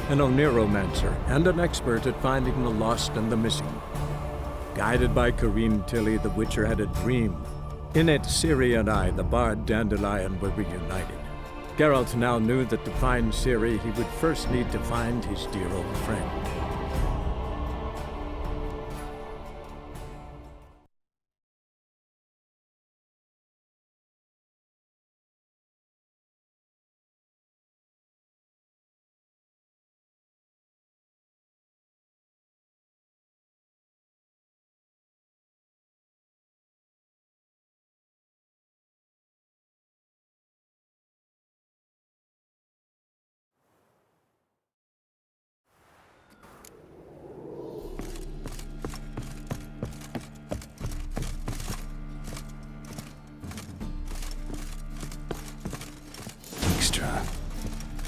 an Oniromancer, and an expert at finding the lost and the missing. Guided by Corrine Tilly, the Witcher had a dream. In it, Ciri and I, the bard Dandelion, were reunited. Geralt now knew that to find Ciri, he would first need to find his dear old friend.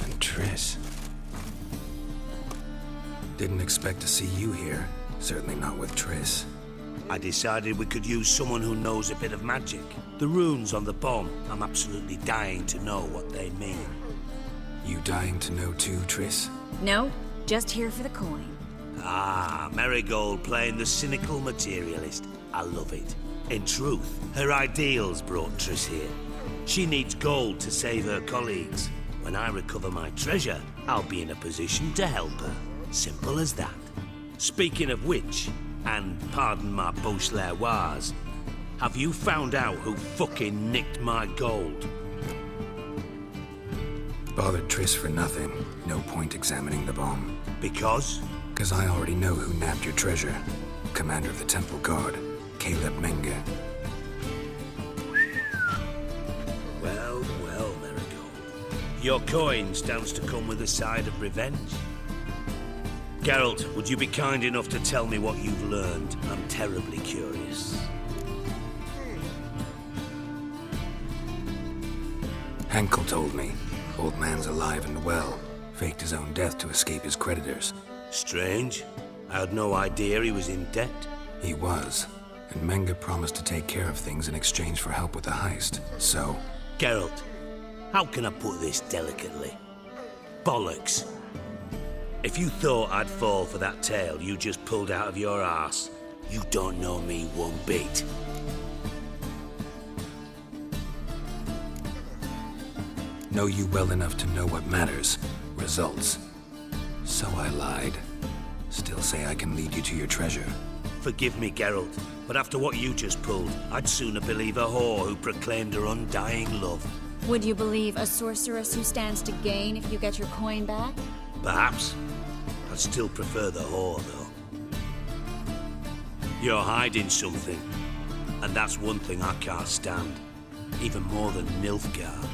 And Triss. Didn't expect to see you here. Certainly not with Triss. I decided we could use someone who knows a bit of magic. The runes on the bomb, I'm absolutely dying to know what they mean. You dying to know too, Triss? No, just here for the coin. Ah, Marigold playing the cynical materialist. I love it. In truth, her ideals brought Triss here. She needs gold to save her colleagues. When I recover my treasure, I'll be in a position to help her. Simple as that. Speaking of which, and pardon my Beauclervoise, have you found out who fucking nicked my gold? Bothered Triss for nothing. No point examining the bomb. Because? Because I already know who nabbed your treasure. Commander of the Temple Guard, Caleb Menge. Well, Marigold. Your coin stands to come with a side of revenge. Geralt, would you be kind enough to tell me what you've learned? I'm terribly curious. Henkel told me. Old man's alive and well. Faked his own death to escape his creditors. Strange. I had no idea he was in debt. He was. And Menge promised to take care of things in exchange for help with the heist. So... Geralt, how can I put this delicately? Bollocks. If you thought I'd fall for that tale you just pulled out of your arse, you don't know me one bit. Know you well enough to know what matters. Results. So I lied. Still say I can lead you to your treasure. Forgive me, Geralt, but after what you just pulled, I'd sooner believe a whore who proclaimed her undying love. Would you believe a sorceress who stands to gain if you get your coin back? Perhaps. I'd still prefer the whore, though. You're hiding something, and that's one thing I can't stand. Even more than Nilfgaard.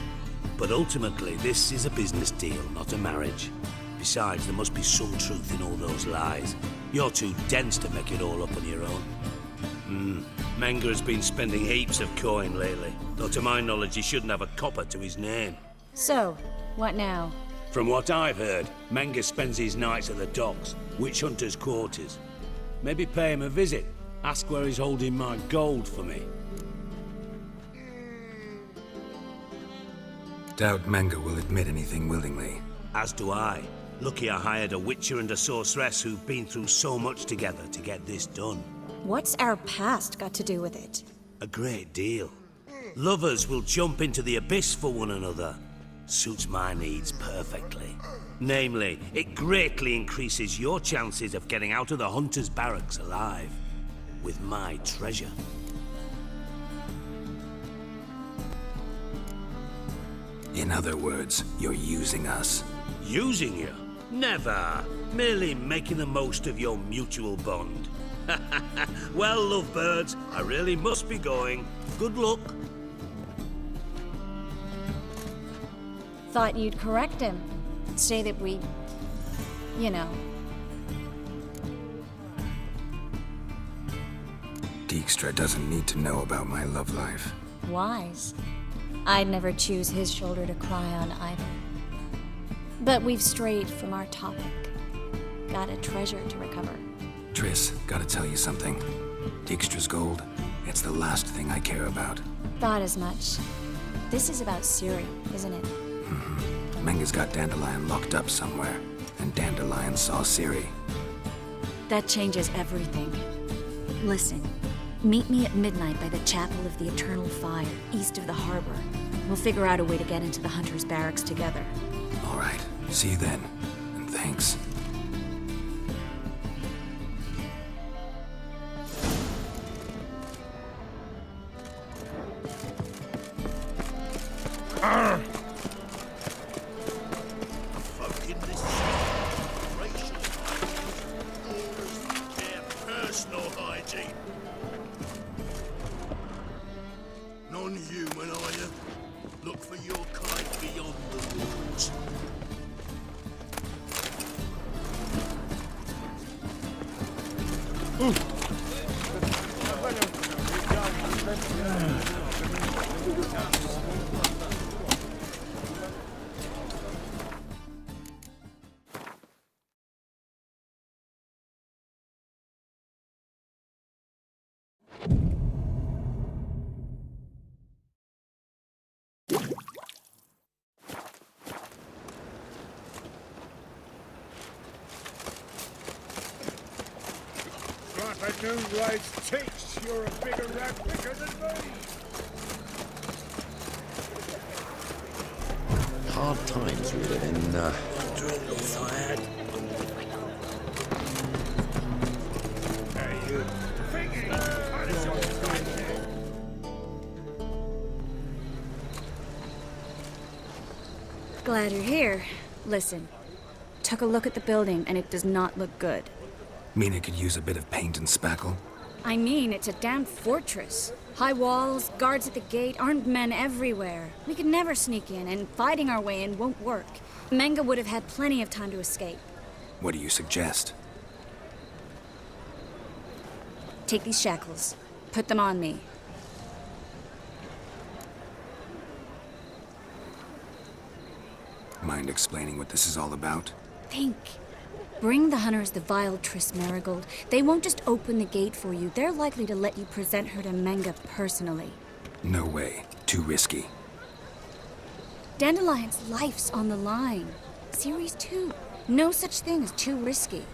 But ultimately, this is a business deal, not a marriage. Besides, there must be some truth in all those lies. You're too dense to make it all up on your own. Menge has been spending heaps of coin lately, though to my knowledge he shouldn't have a copper to his name. So, what now? From what I've heard, Menge spends his nights at the docks, witch hunters' quarters. Maybe pay him a visit. Ask where he's holding my gold for me. Doubt Menge will admit anything willingly. As do I. Lucky I hired a witcher and a sorceress who've been through so much together to get this done. What's our past got to do with it? A great deal. Lovers will jump into the abyss for one another. Suits my needs perfectly. Namely, it greatly increases your chances of getting out of the hunter's barracks alive. With my treasure. In other words, you're using us. Using you? Never. Merely making the most of your mutual bond. Well, lovebirds, I really must be going. Good luck. Thought you'd correct him. Say that we... you know. Dijkstra doesn't need to know about my love life. Wise. I'd never choose his shoulder to cry on either. But we've strayed from our topic. Got a treasure to recover. Triss, gotta tell you something. Dijkstra's gold, it's the last thing I care about. Thought as much. This is about Ciri, isn't it? Menge's got Dandelion locked up somewhere. and Dandelion saw Ciri. That changes everything. Listen, meet me at midnight by the Chapel of the Eternal Fire, east of the harbor. We'll figure out a way to get into the Hunter's barracks together. All right, see you then, and thanks. Fucking this racial orders their personal hygiene. Non-human, are you? Look for your kind beyond the walls. If Moonlight's takes, you're a bigger rat picker than me. Hard times we live in, Tired. Hey, you. Thinking, punish your kindness. Glad you're here. Listen, took a look at the building and it does not look good. Mean it could use a bit of paint and spackle? I mean, it's a damn fortress. High walls, guards at the gate, armed men everywhere. We could never sneak in, and fighting our way in won't work. Menge would have had plenty of time to escape. What do you suggest? Take these shackles. Put them on me. Mind explaining what this is all about? Think. Bring the hunters the vile Triss Merigold. They won't just open the gate for you. They're likely to let you present her to Menge personally. No way. Too risky. Dandelion's life's on the line. Series 2. No such thing as too risky.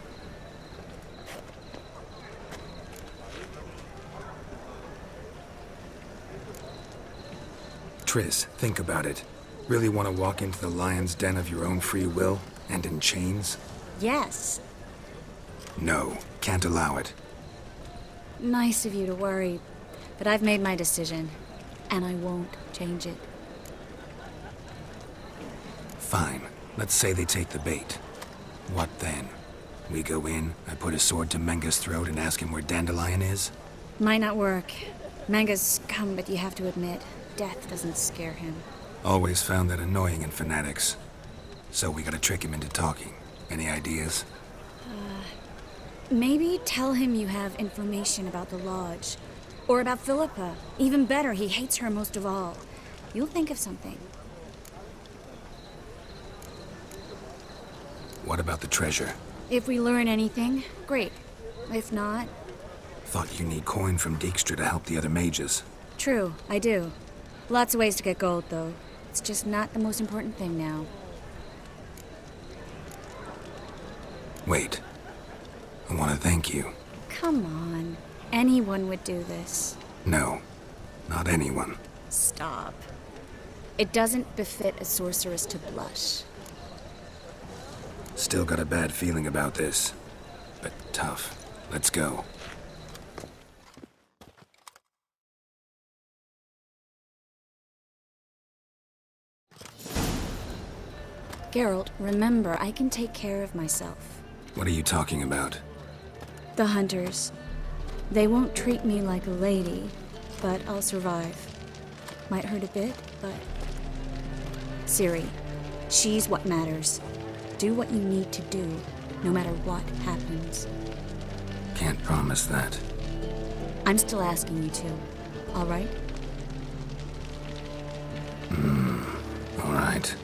Triss, think about it. Really want to walk into the lion's den of your own free will, and in chains? Yes. No, can't allow it. Nice of you to worry, but I've made my decision, and I won't change it. Fine. Let's say they take the bait. What then? We go in, I put a sword to Menge's throat and ask him where Dandelion is? Might not work. Menge's scum, but you have to admit, death doesn't scare him. Always found that annoying in fanatics. So we gotta trick him into talking. Any ideas? Maybe tell him you have information about the Lodge. Or about Philippa. Even better, he hates her most of all. You'll think of something. What about the treasure? If we learn anything, great. If not, Thought you need coin from Dijkstra to help the other mages. true, I do. Lots of ways to get gold, though. It's just not the most important thing now. Wait. I want to thank you. Come on. Anyone would do this. No, not anyone. Stop. It doesn't befit a sorceress to blush. Still got a bad feeling about this. But tough. Let's go. Geralt, remember, I can take care of myself. What are you talking about? The hunters. They won't treat me like a lady, but I'll survive. Might hurt a bit, but... Ciri, she's what matters. Do what you need to do, no matter what happens. Can't promise that. I'm still asking you to, all right? All right.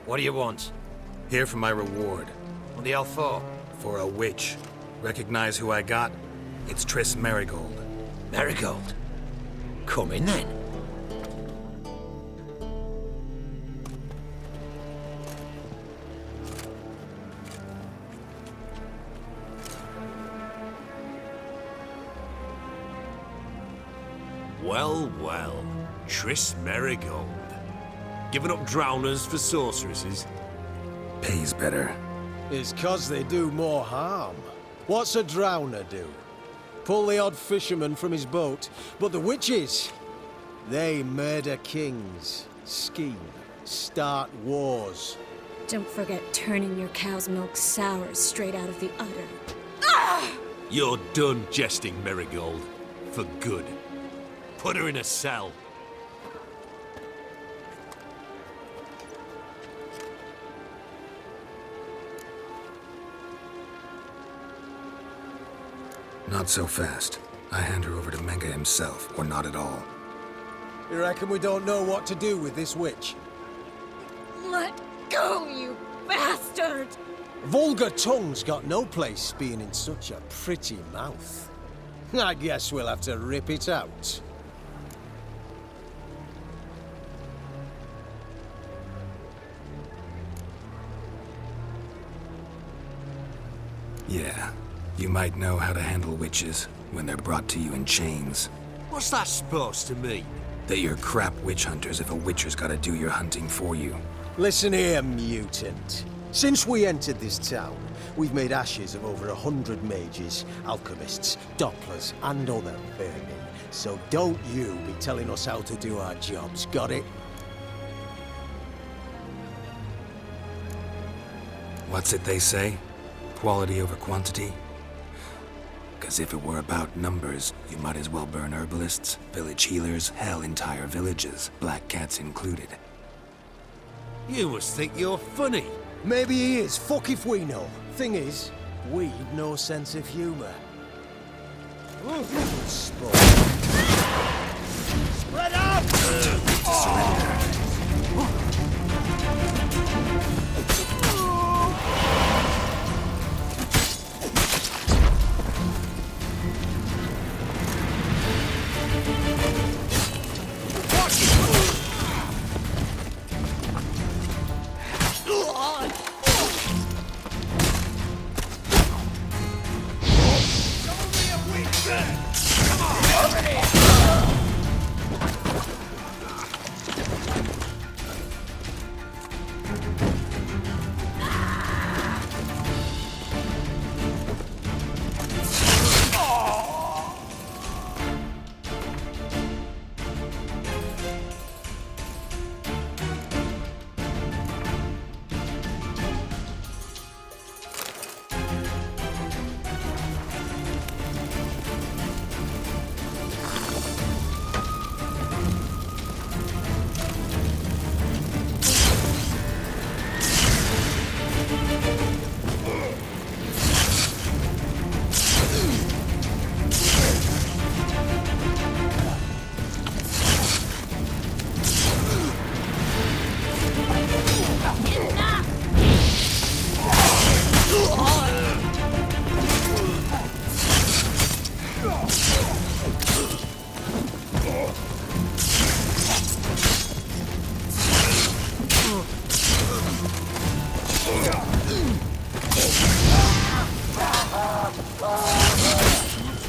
What do you want? Here for my reward. What the hell for? For a witch. Recognize who I got? It's Triss Merigold. Merigold. Come in then. Well, well. Triss Merigold. Giving up drowners for sorceresses? Pays better. It's 'cause they do more harm. What's a drowner do? Pull the odd fisherman from his boat. But the witches, they murder kings, scheme, start wars. Don't forget turning your cow's milk sour straight out of the udder. You're done jesting, Merigold. For good. Put her in a cell. Not so fast. I hand her over to Menga himself, or not at all. You reckon we don't know what to do with this witch? Let go, you bastard! Vulgar tongue's got no place being in such a pretty mouth. I guess we'll have to rip it out. Yeah. You might know how to handle witches when they're brought to you in chains. What's that supposed to mean? That you're crap witch hunters if a witcher's gotta do your hunting for you. Listen here, mutant. Since we entered this town, we've made ashes of over 100 mages, alchemists, dopplers, and other vermin. So don't you be telling us how to do our jobs, got it? What's it they say? Quality over quantity? 'Cause if it were about numbers, you might as well burn herbalists, village healers, hell, entire villages, black cats included. You must think you're funny. Maybe he is, fuck if we know. Thing is, we've no sense of humor. Sport. Spread out! Surrender.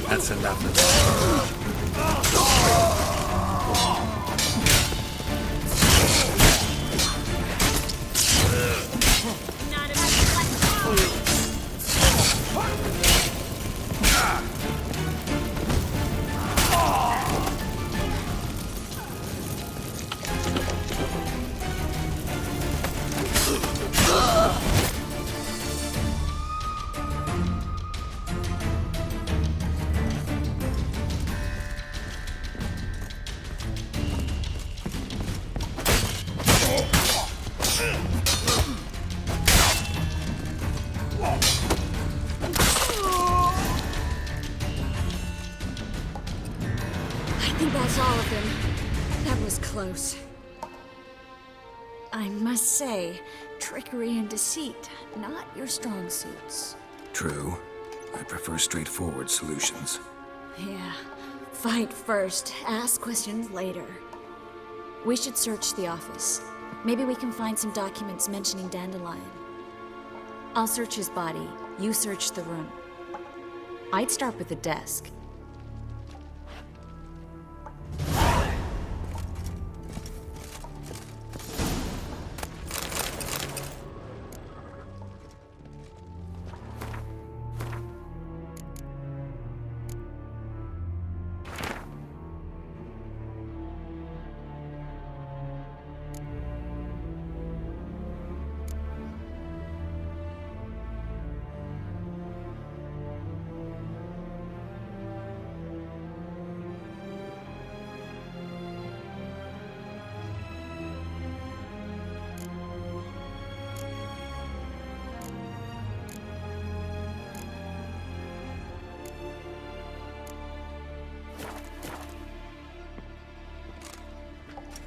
That's enough of that. I think that's all of them. That was close. I must say, Trickery and deceit, not your strong suits. True. I prefer straightforward solutions. Yeah. Fight first, ask questions later. We should search the office. Maybe we can find some documents mentioning Dandelion. I'll search his body, you search the room. I'd start with the desk.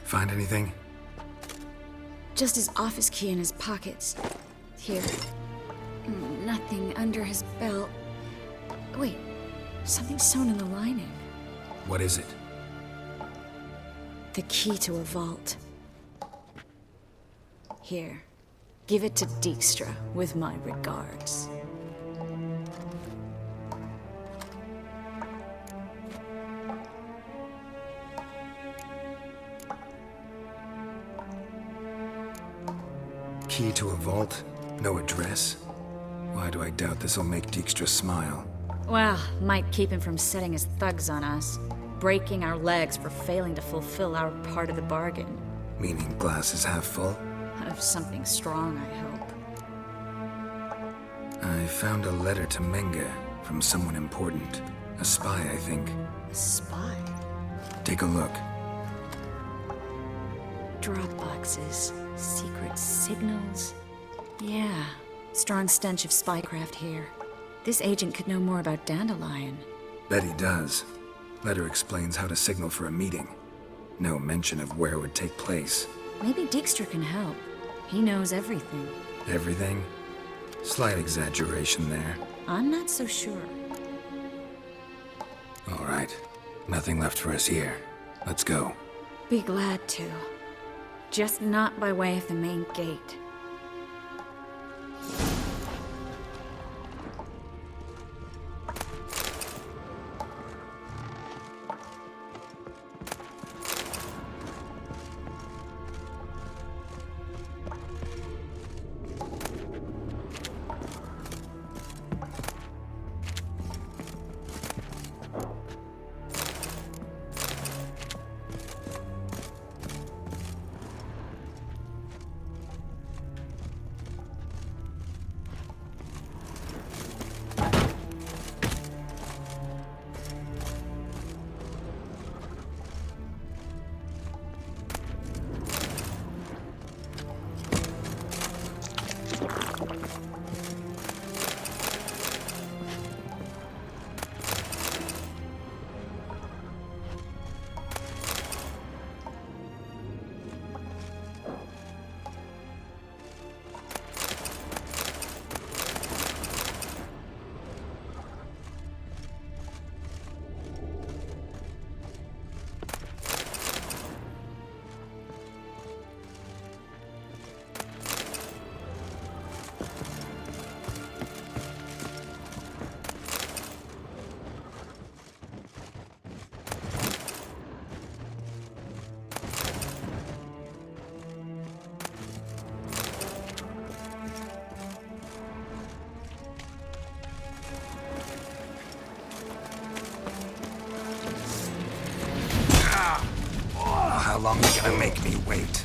Find anything? Just his office key in his pockets. Here. Nothing under his belt. Wait, something's sewn in the lining. What is it? The key to a vault. Here. Give it to Dijkstra with my regards. Key to a vault? No address? Why do I doubt this'll make Dijkstra smile? Well, might keep him from setting his thugs on us. Breaking our legs for failing to fulfill our part of the bargain. Meaning glass is half full? Of something strong, I hope. I found a letter to Menge from someone important. A spy, I think. A spy? Take a look. Drop boxes. Secret signals. Yeah. Strong stench of spycraft here. This agent could know more about Dandelion. Bet he does. Letter explains how to signal for a meeting. No mention of where it would take place. Maybe Dijkstra can help. He knows everything. Everything? Slight exaggeration there. I'm not so sure. All right. Nothing left for us here. Let's go. Be glad to. Just not by way of the main gate. How long are you gonna make me wait?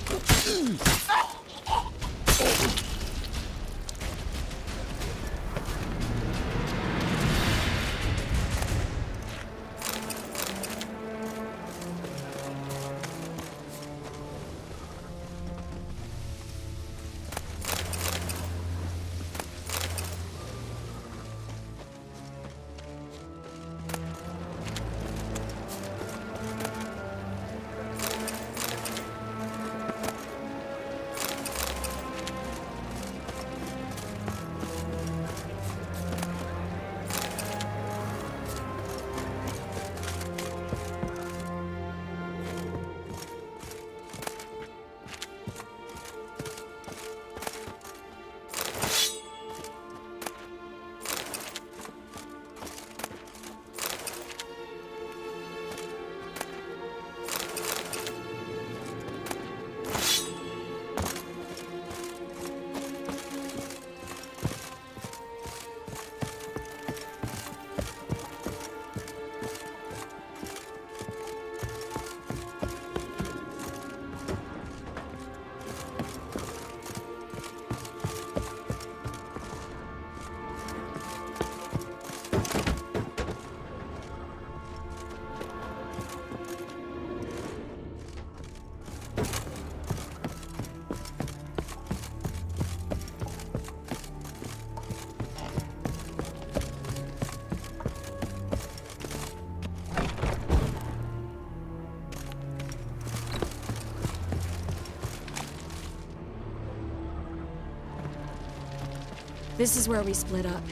This is where we split up.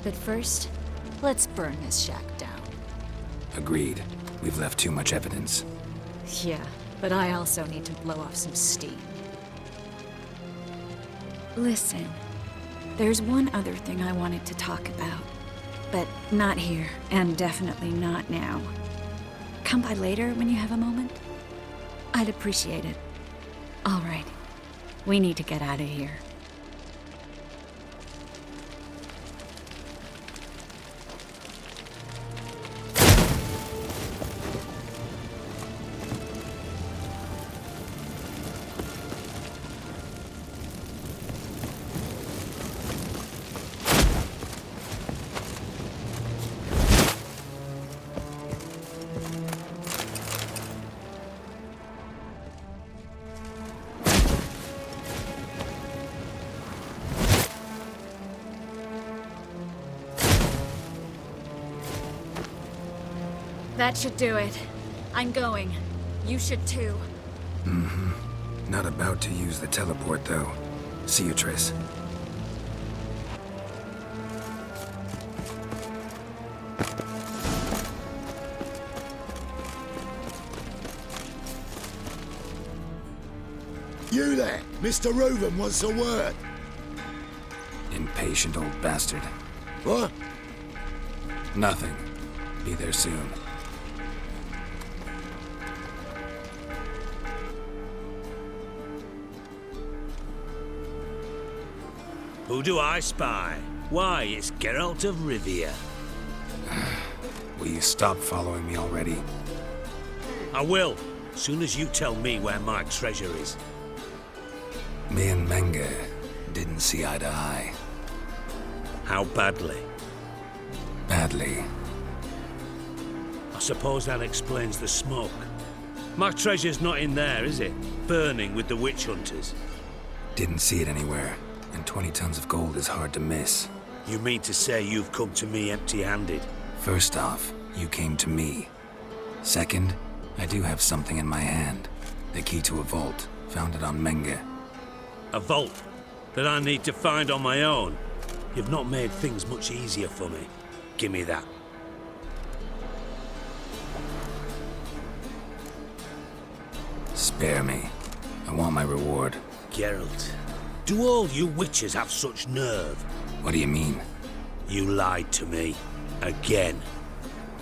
But first, let's burn this shack down. Agreed. We've left too much evidence. Yeah, but I also need to blow off some steam. Listen, there's one other thing I wanted to talk about. But not here, and definitely not now. Come by later when you have a moment? I'd appreciate it. All right. We need to get out of here. That should do it. I'm going. You should too. Not about to use the teleport, though. See you, Triss. You there! Mr. Reuven wants a word. Impatient old bastard. What? Nothing. Be there soon. Who do I spy? Why, it's Geralt of Rivia. Will you stop following me already? I will, soon as you tell me where my treasure is. Me and Menge didn't see eye to eye. How badly? Badly. I suppose that explains the smoke. My treasure's not in there, is it? Burning with the witch hunters. Didn't see it anywhere. And 20 tons of gold is hard to miss. You mean to say you've come to me empty-handed? First off, you came to me. Second, I do have something in my hand. The key to a vault, founded on Menge. A vault that I need to find on my own? You've not made things much easier for me. Give me that. Spare me. I want my reward. Geralt, do all you witches have such nerve? What do you mean? You lied to me. Again.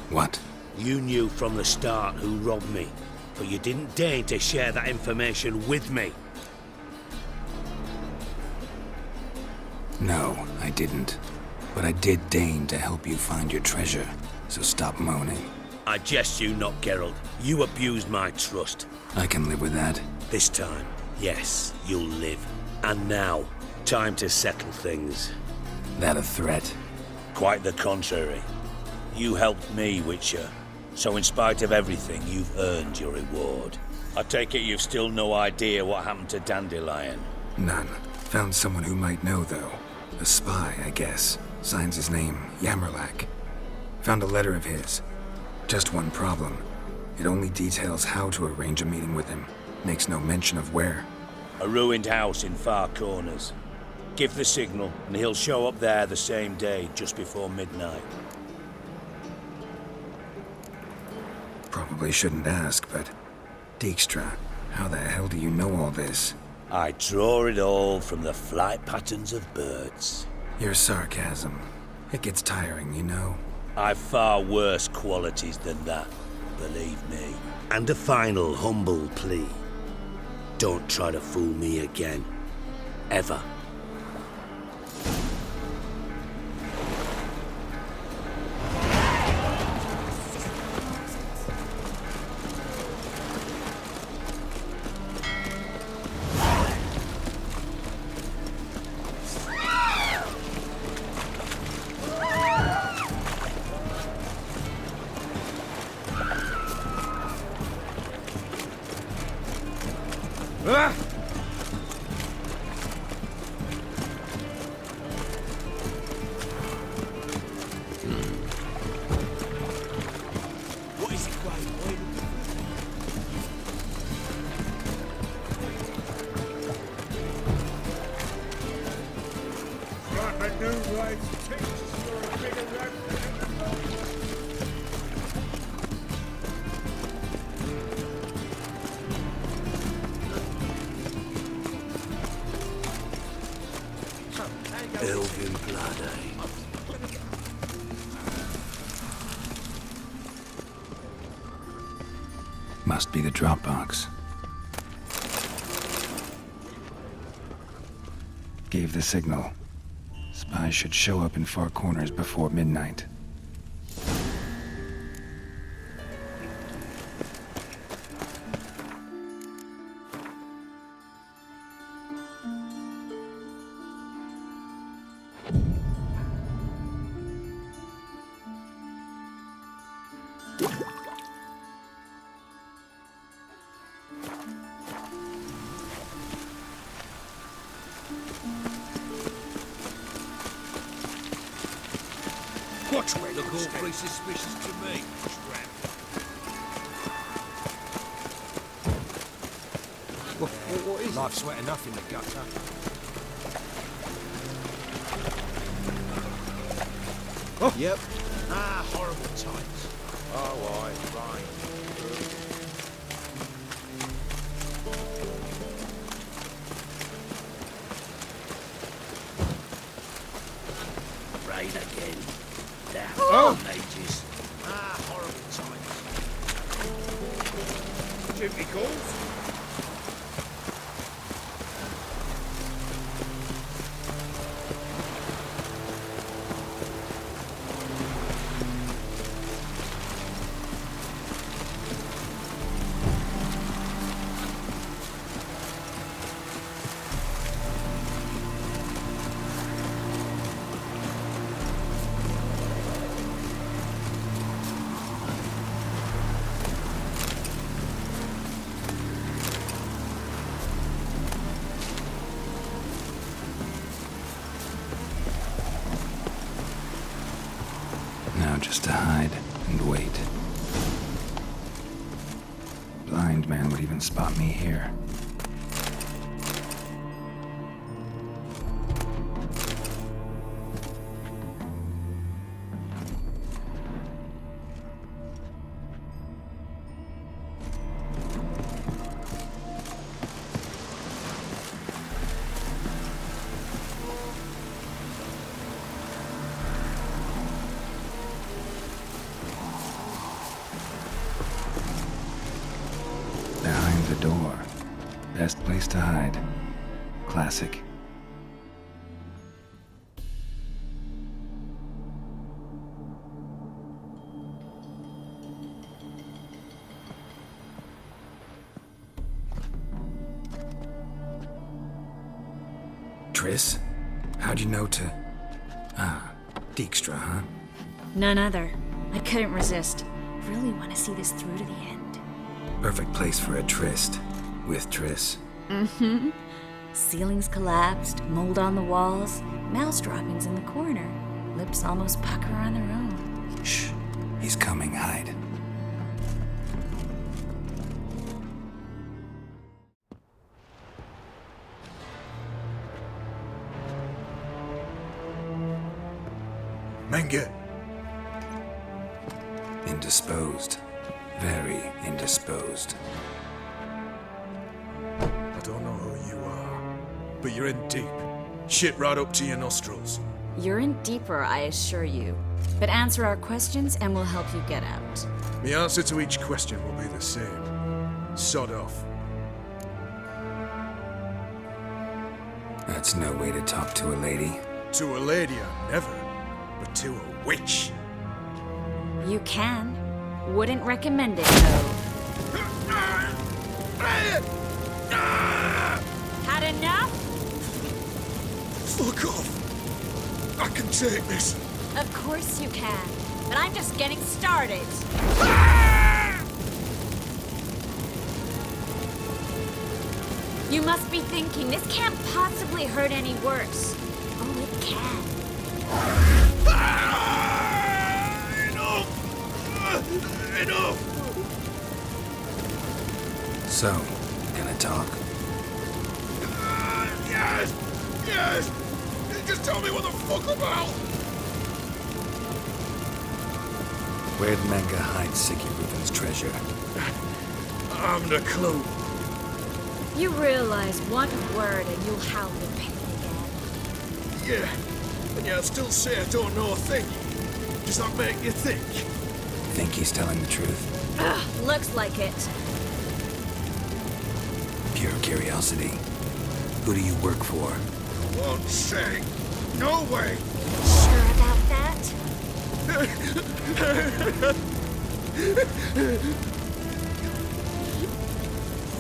What? You knew from the start who robbed me, but you didn't deign to share that information with me. No, I didn't. But I did deign to help you find your treasure, so stop moaning. I jest you not, Geralt. You abused my trust. I can live with that. This time, yes, you'll live. And now, time to settle things. That a threat? Quite the contrary. You helped me, Witcher. So in spite of everything, you've earned your reward. I take it you've still no idea what happened to Dandelion. None. Found someone who might know, though. A spy, I guess. Signs his name, Yamerlak. Found a letter of his. Just one problem. It only details how to arrange a meeting with him. Makes no mention of where. A ruined house in Far Corners. Give the signal, and he'll show up there the same day, just before midnight. Probably shouldn't ask, but... Dijkstra, how the hell do you know all this? I draw it all from the flight patterns of birds. Your sarcasm. It gets tiring, you know? I've far worse qualities than that, believe me. And a final humble plea. Don't try to fool me again. Ever. What is it, Quaid? Right, Elven blood, eh? Must be the drop box. Gave the signal. Spies should show up in far corners before midnight. Watch where look all pretty suspicious to me. Scram. What is Life's wet enough in the gutter. Oh. Yep. Ah, horrible times. Oh, aye, right. Rain again. Damn mages. Ah, horrible times. Jimmy calls. Now just to hide and wait. Blind man would even spot me here. Behind the door. Best place to hide. Classic. Triss? How'd you know to... Ah, Dijkstra, huh? None other. I couldn't resist. Really want to see this through to the end. Perfect place for a tryst. With Triss. Mm-hmm. Ceilings collapsed, mold on the walls, mouse droppings in the corner. Lips almost pucker on their own. Shh. He's coming, hide. Menge, Indisposed. Very indisposed. I don't know who you are, but you're in deep. Shit right up to your nostrils. You're in deeper, I assure you. But answer our questions and we'll help you get out. The answer to each question will be the same. Sod off. That's no way to talk to a lady. To a lady, I never. But to a witch. You can. Wouldn't recommend it, though. Had enough? Fuck off. I can take this. Of course you can. But I'm just getting started. You must be thinking, this can't possibly hurt any worse. Oh, it can. Enough! So, gonna talk? Yes! Yes! Just tell me what the fuck about! Where'd Menga hide Sicky Reuben's treasure? I haven't a clue. You realize one word and you'll howl in pain again. Yeah, and yet I still say I don't know a thing. Does that make you think? Think he's telling the truth? Ugh, looks like it. Pure curiosity. Who do you work for? Won't say. No way. Sure about that?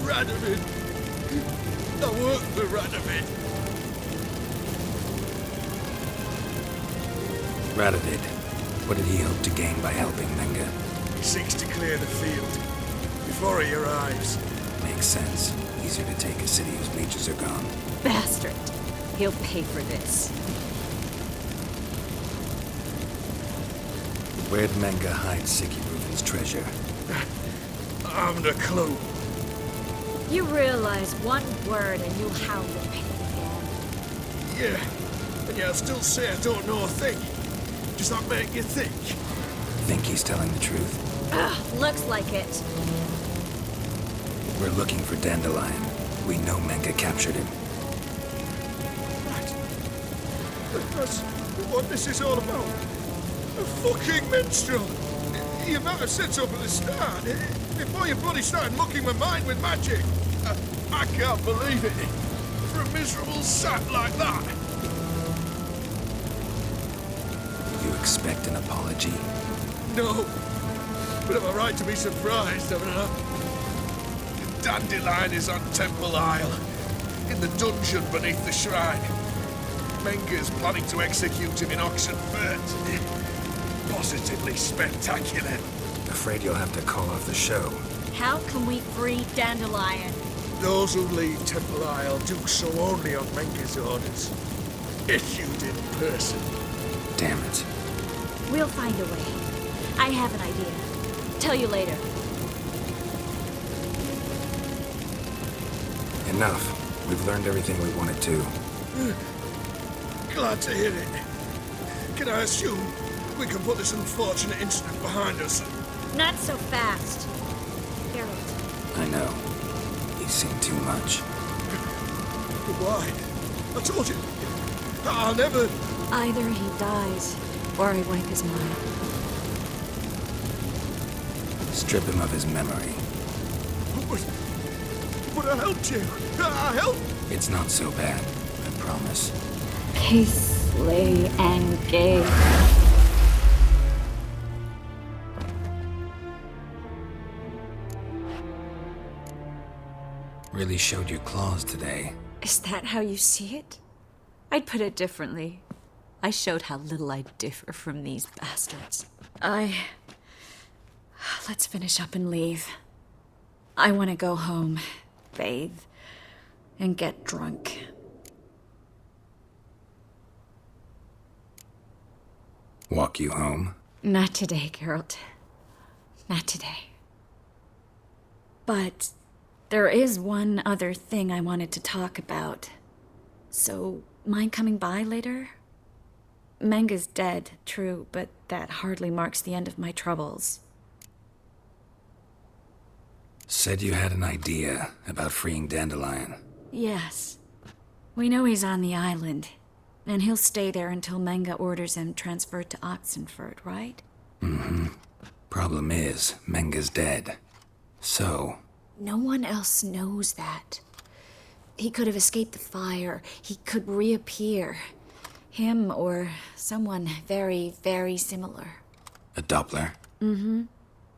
Radovid. I work for Radovid. Radovid. What did he hope to gain by helping Menga? He seeks to clear the field before he arrives. Makes sense. Easier to take a city whose mages are gone. Bastard. He'll pay for this. Where'd Menga hide Sicky Reuben's treasure? I haven't a clue. You realize one word and you'll howl in pain again. Yeah, and yet I still say I don't know a thing. Does that make you think? Think he's telling the truth? Ugh, looks like it. We're looking for Dandelion. We know Menga captured him. Right. That's what this is all about. A fucking minstrel! You might have said so from the start. Before you bloody started mucking my mind with magic. I can't believe it. For a miserable sap like that. You expect an apology? No. But I'm right to be surprised, haven't I? Dandelion is on Temple Isle, in the dungeon beneath the shrine. Menga's planning to execute him in Oxenfurt. Positively spectacular. Afraid you'll have to call off the show. How can we free Dandelion? Those who leave Temple Isle do so only on Menga's orders. Issued in person. Damn it. We'll find a way. I have an idea. Tell you later. Enough. We've learned everything we wanted to. Glad to hear it. Can I assume we can put this unfortunate incident behind us? Not so fast. Geralt. I know. You've seen too much. But why? I told you. I'll never... Either he dies, or I wipe his mind. Strip him of his memory. But I helped you. I helped. It's not so bad, I promise. Kiss, slay, and gay. Really showed your claws today. Is that how you see it? I'd put it differently. I showed how little I differ from these bastards. Let's finish up and leave. I want to go home, bathe, and get drunk. Walk you home? Not today, Geralt. Not today. But there is one other thing I wanted to talk about. So, mind coming by later? Menga's dead, true, but that hardly marks the end of my troubles. Said you had an idea about freeing Dandelion. Yes. We know he's on the island, and he'll stay there until Menga orders him transferred to Oxenfurt, right? Mm-hmm. Problem is, Menga's dead. So... No one else knows that. He could have escaped the fire. He could reappear. Him or someone very, very similar. A Doppler? Mm-hmm.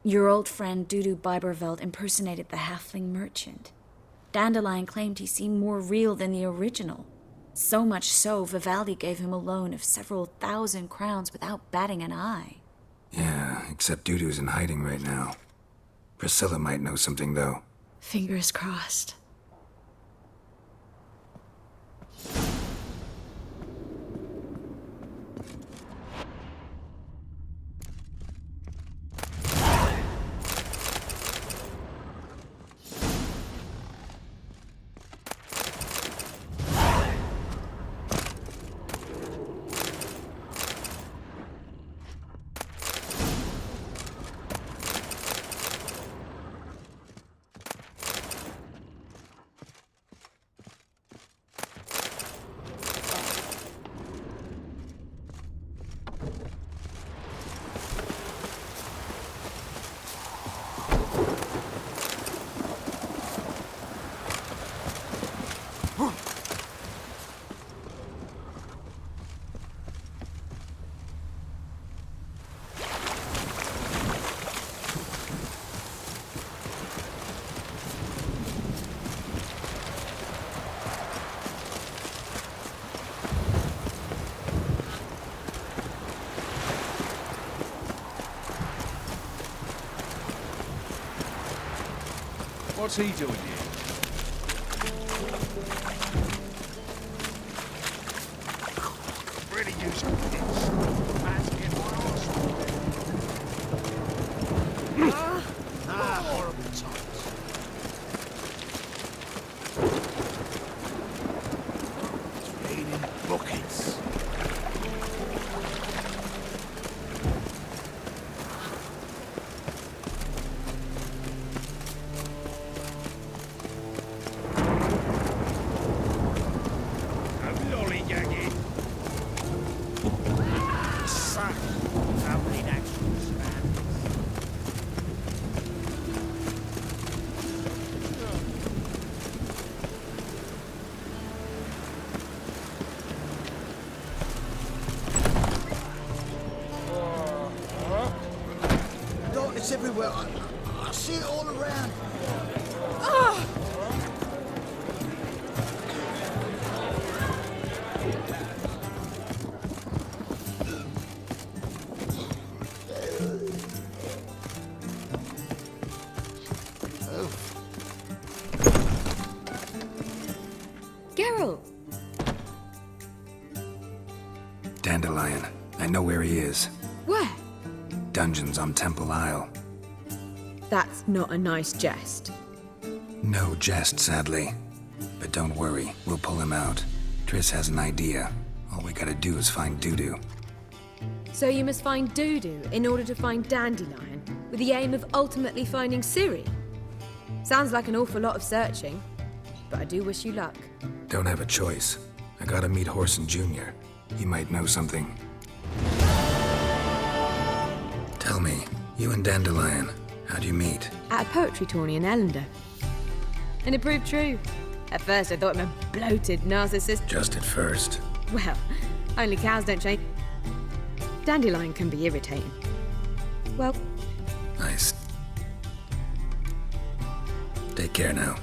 Your old friend Dudu Biberveld impersonated the halfling merchant. Dandelion claimed he seemed more real than the original. So much so, Vivaldi gave him a loan of several thousand crowns without batting an eye. Yeah, except Dudu's in hiding right now. Priscilla might know something, though. Fingers crossed. What's he doing here? Really useful this. Man's getting my arse. Horrible times. It's raining buckets. I'm lollygagging. Sack. Travelling actions, man. No, it's everywhere. I see it all around. Geralt! Dandelion. I know where he is. Where? Dungeons on Temple Isle. That's not a nice jest. No jest, sadly. But don't worry, we'll pull him out. Triss has an idea. All we gotta do is find Dudu. So you must find Dudu in order to find Dandelion, with the aim of ultimately finding Ciri? Sounds like an awful lot of searching, but I do wish you luck. Don't have a choice. I gotta meet Horson Jr. He might know something. Tell me, you and Dandelion, how'd you meet? At a poetry tourney in Ellender. And it proved true. At first I thought him a bloated narcissist. Just at first. Well, only cows don't change. Dandelion can be irritating. Well, Nice. Take care now.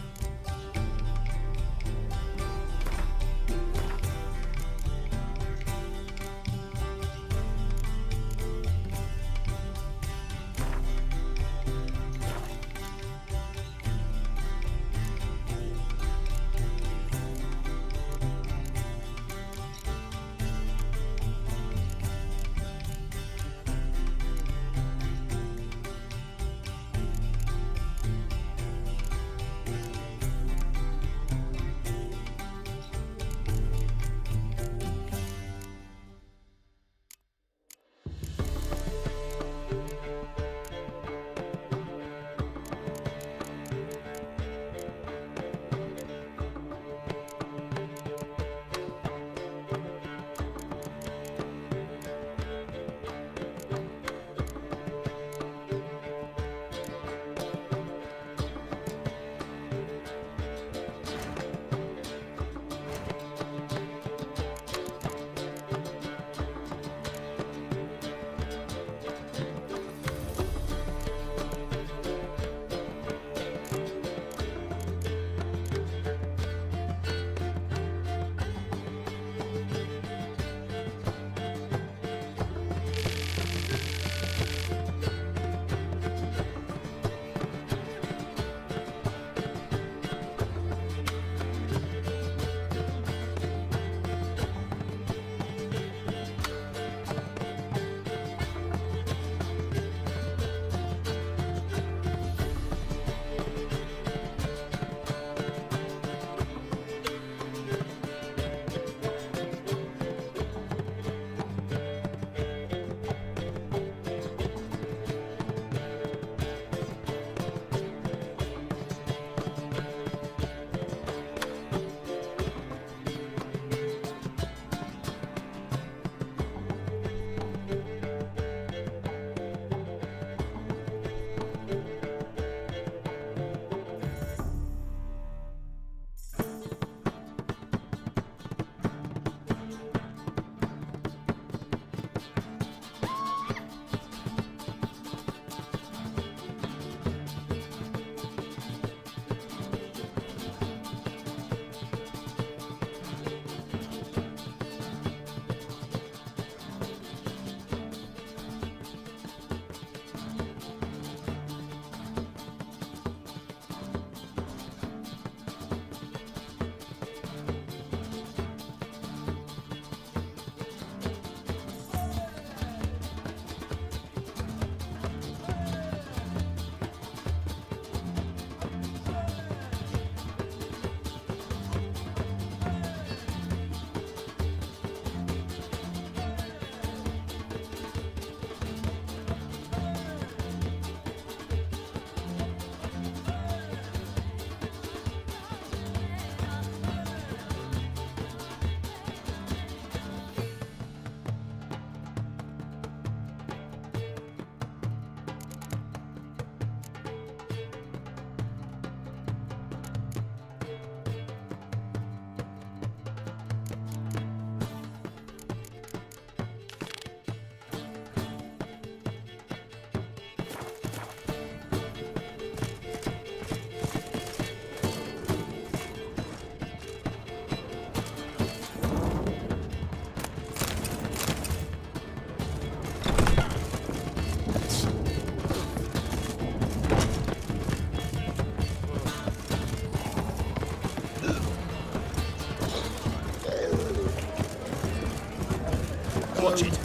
Watch it.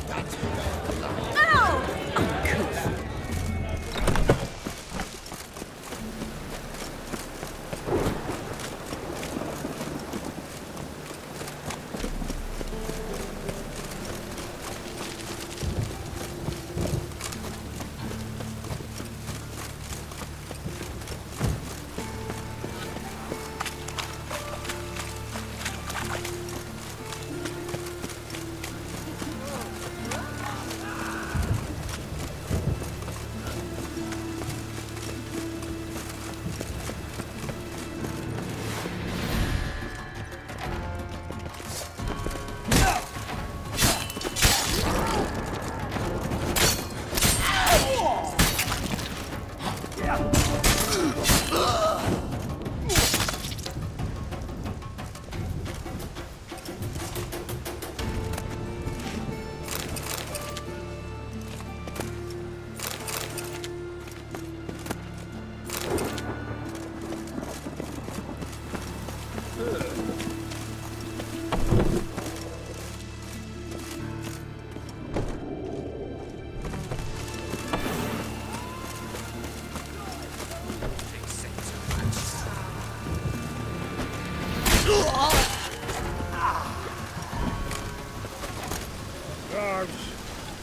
Dogs,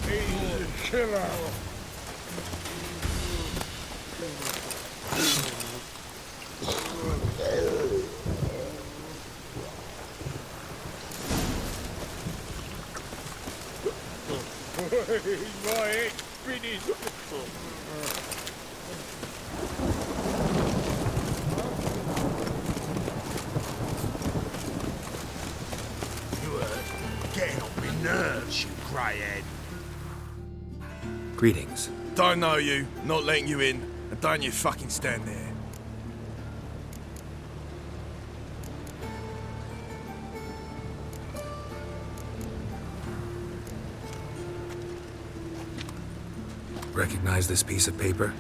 he's a killer. My head finished. Getting on my nerves, you greyhead. Greetings. Don't know you, not letting you in, and don't you fucking stand there. Recognize this piece of paper?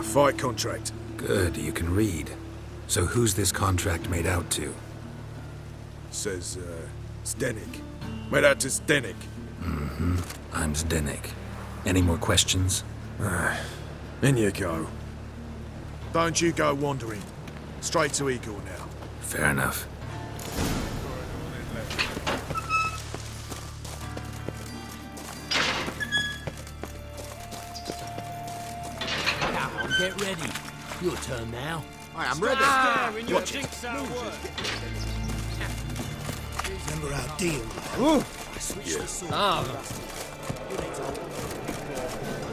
Fight contract. Good, you can read. So who's this contract made out to? Says, Zdenek. Made out to Zdenek. Mm-hmm. I'm Zdenek. Any more questions? In you go. Don't you go wandering. Straight to Igor now. Fair enough. Come on, get ready. Your turn now. I am ready. Watch it. Remember our deal? I switched the sword.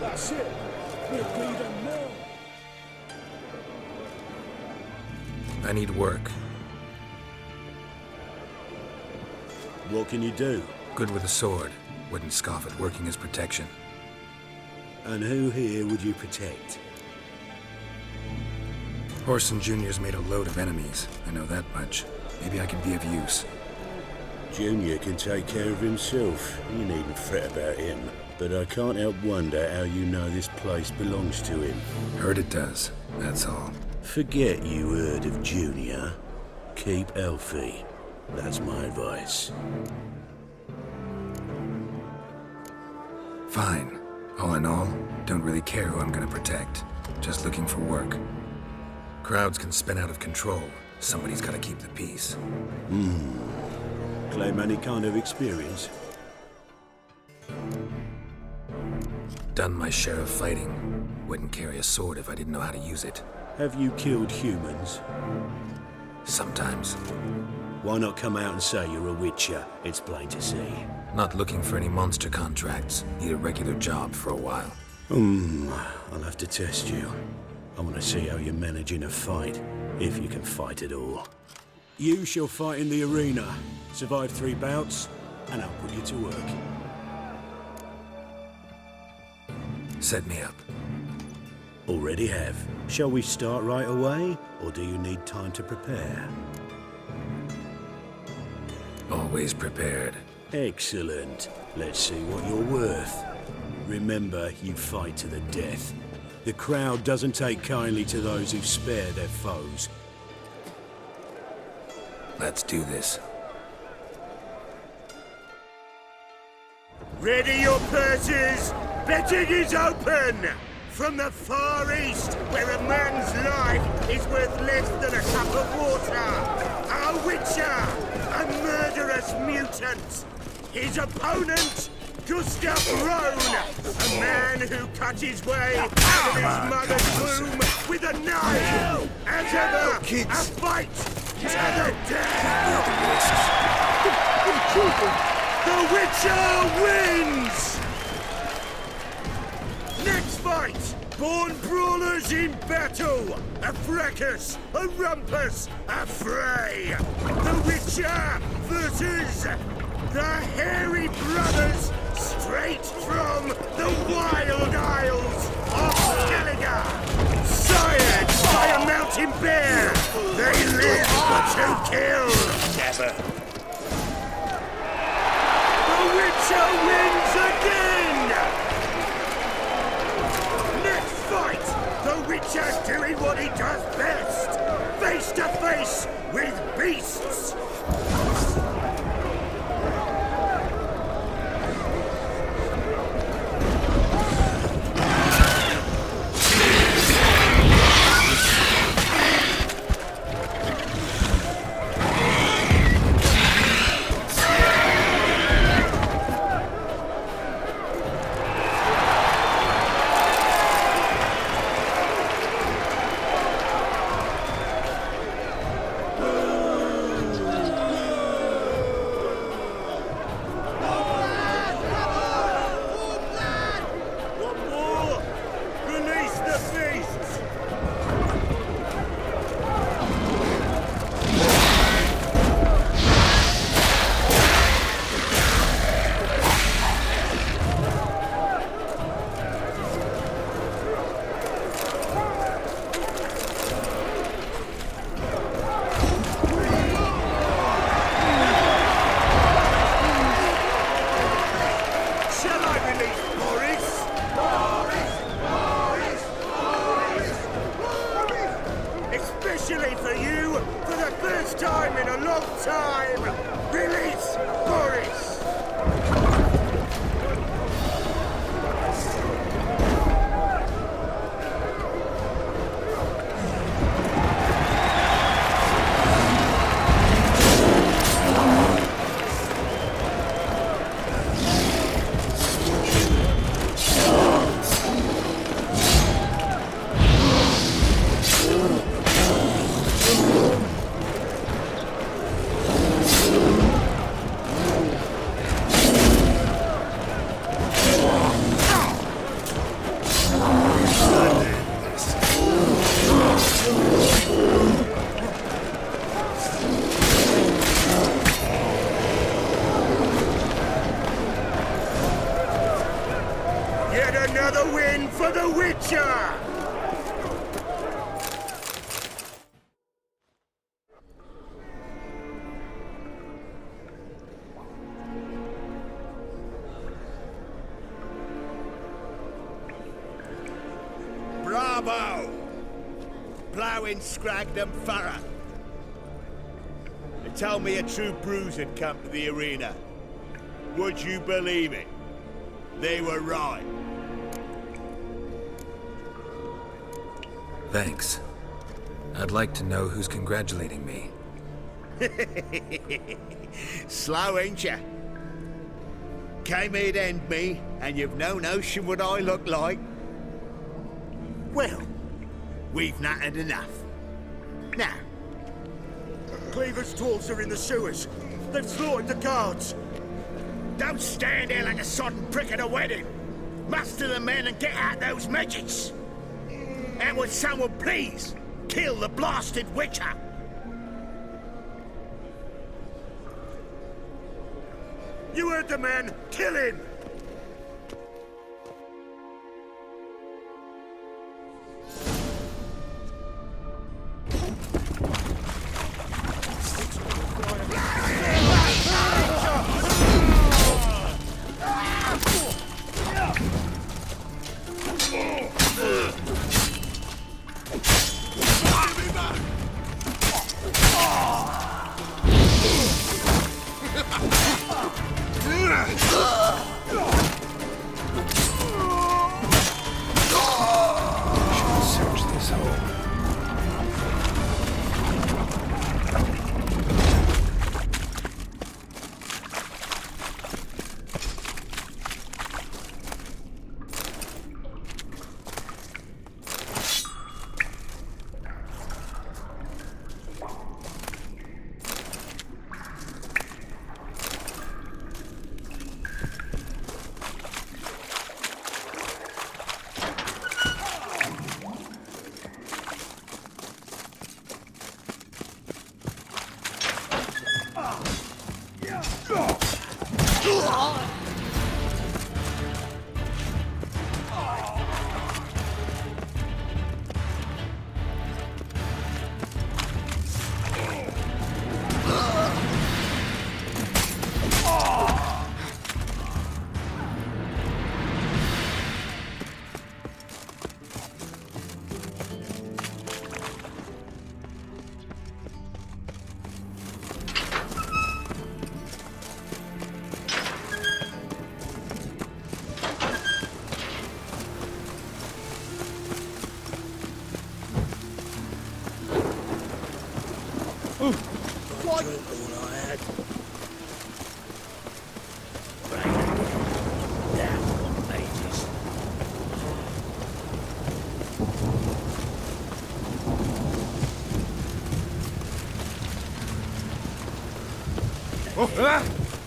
That's it. We'll be them now. I need work. What can you do? Good with a sword. Wouldn't scoff at working as protection. And who here would you protect? Orson Jr.'s made a load of enemies. I know that much. Maybe I can be of use. Junior can take care of himself. You needn't fret about him. But I can't help wonder how you know this place belongs to him. Heard it does, that's all. Forget you heard of Junior. Keep healthy. That's my advice. Fine. All in all, don't really care who I'm gonna protect. Just looking for work. Crowds can spin out of control. Somebody's gotta keep the peace. Claim any kind of experience? Done my share of fighting. Wouldn't carry a sword if I didn't know how to use it. Have you killed humans? Sometimes. Why not come out and say you're a witcher? It's plain to see. Not looking for any monster contracts. Need a regular job for a while. I'll have to test you. I want to see how you manage in a fight, if you can fight at all. You shall fight in the arena, survive 3 bouts, and I'll put you to work. Set me up. Already have. Shall we start right away, or do you need time to prepare? Always prepared. Excellent. Let's see what you're worth. Remember, you fight to the death. The crowd doesn't take kindly to those who spare their foes. Let's do this. Ready your purses! Betting is open! From the Far East, where a man's life is worth less than a cup of water, a witcher, a murderous mutant. His opponent, Gustav Rone, a man who cut his way out of his mother's womb with a knife. As ever, a fight to the death. The Witcher wins! Next fight! Born brawlers in battle! A fracas, a rumpus, a fray! The Witcher versus the Hairy Brothers, straight from the Wild Isles of Skellige! Sired by a mountain bear! They live to kill! Never! The Witcher wins again! Next fight! The Witcher's doing what he does best! Face to face with beasts! Especially for you, for the first time in a long time, release Boris! Yet another win for the Witcher! Bravo! Ploughing Scragdom Thorough. They told me a true bruise had come to the arena. Would you believe it? They were right. Thanks. I'd like to know who's congratulating me. Slow, ain't ya? Came here to end me, and you've no notion what I look like. Well, we've nattered enough. Now, Cleaver's dwarves are in the sewers. They've slaughtered the guards. don't stand there like a sodden prick at a wedding. Muster the men and get out those midgets. And would someone please kill the blasted Witcher? You heard the man. Kill him! Search this hole.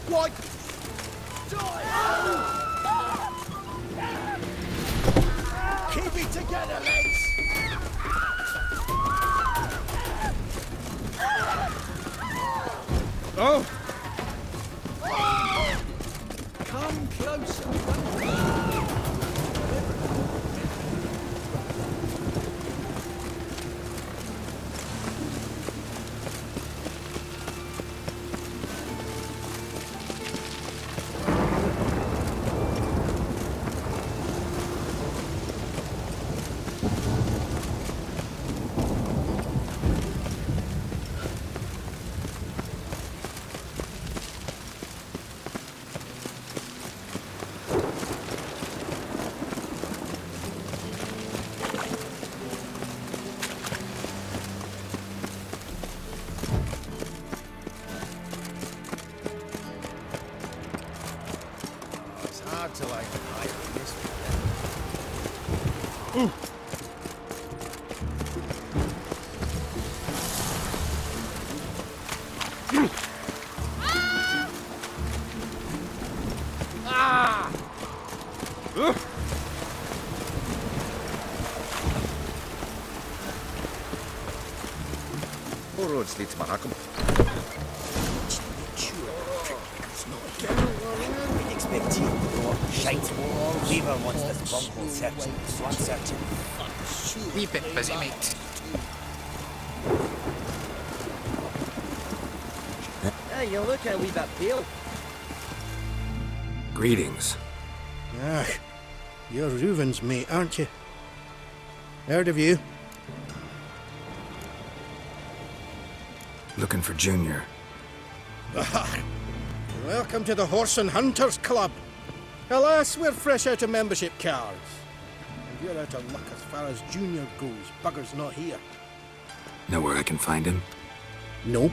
What? Keep it together, lads! Oh! Come closer. Till I can hide this one. Poor roads lead to Markham. Shite. Weaver wants this bunghole searching. One searching. Wee bit busy, mate. Hey, you look a wee bit pale. Greetings. Ah, you're Reuven's mate, aren't you? Heard of you? Looking for Junior. Welcome to the Horse and Hunters Club. Alas, we're fresh out of membership cards. And you're out of luck as far as Junior goes. Bugger's not here. Know where I can find him? No.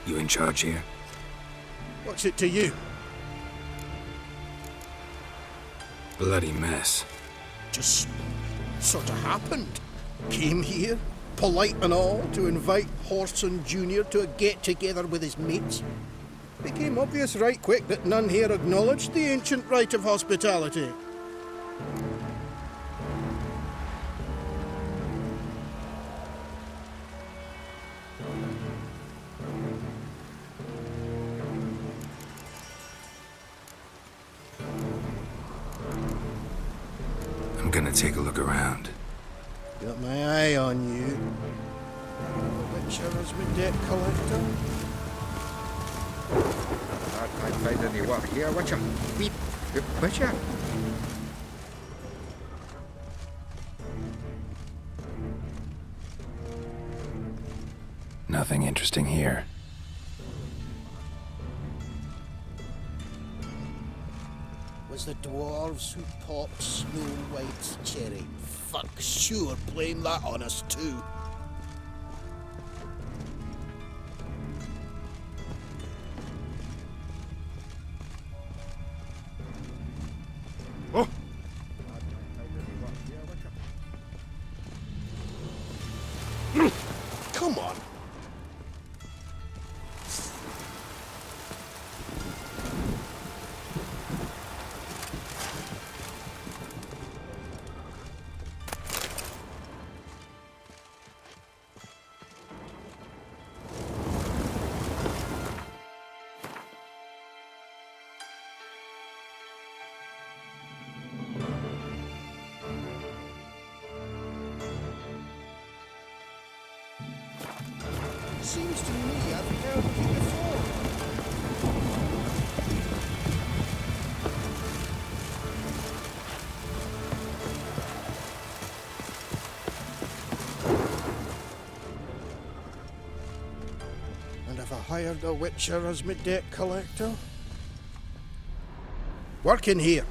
You in charge here? What's it to you? Bloody mess. Just sort of happened. Came here, polite and all, to invite Horson Jr. to a get-together with his mates. Became obvious right quick that none here acknowledged the ancient rite of hospitality. I'm gonna take a look around. Got my eye on you. Witcher as my debt collector. I can't find any work here, Witcher. Witcher? Nothing interesting here. was the dwarves who popped Snow White's cherry. Fuck, sure, blame that on us too. Oh! Come on. Seems to me I've heard of you before. And have I hired a witcher as my debt collector? Working here.